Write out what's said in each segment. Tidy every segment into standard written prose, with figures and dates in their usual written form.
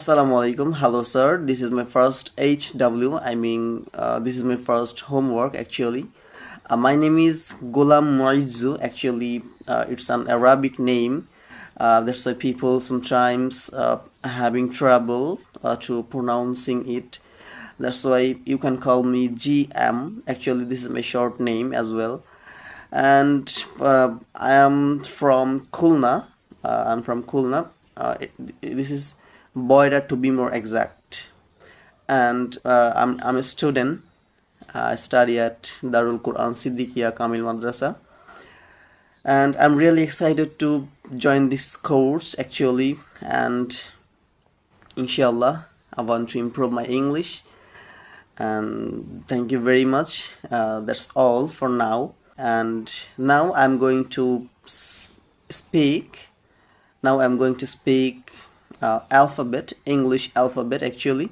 Assalamu alaikum. Hello, sir. This is my first HW. This is my first homework actually. My name is Golam Moizu. Actually, it's an Arabic name. That's why people sometimes having trouble to pronouncing it. That's why you can call me GM. Actually, this is my short name as well. And I am from Khulna. I'm from Khulna. This is Boyra to be more exact. And I'm a student. I study at Darul Quran Siddiqia Kamil Madrasa. And I'm really excited to join this course actually. And inshallah, I want to improve my English. And thank you very much. That's all for now. And now I'm going to speak. Now I'm going to speak alphabet, English alphabet actually.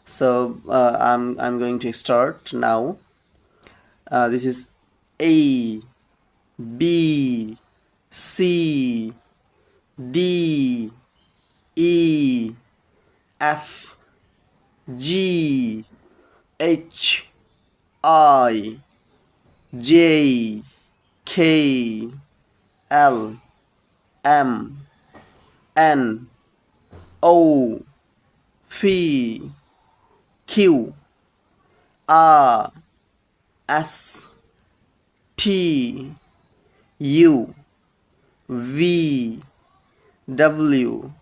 So I'm going to start now. This is A, B, C, D, E, F, G, H, I, J, K, L, M, N, O, P, Q, R, S, T, U, V, W,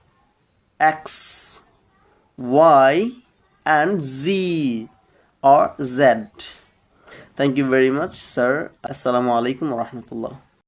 X, Y, and Z or Z. Thank you very much, sir. Assalamu alaikum wa rahmatullah.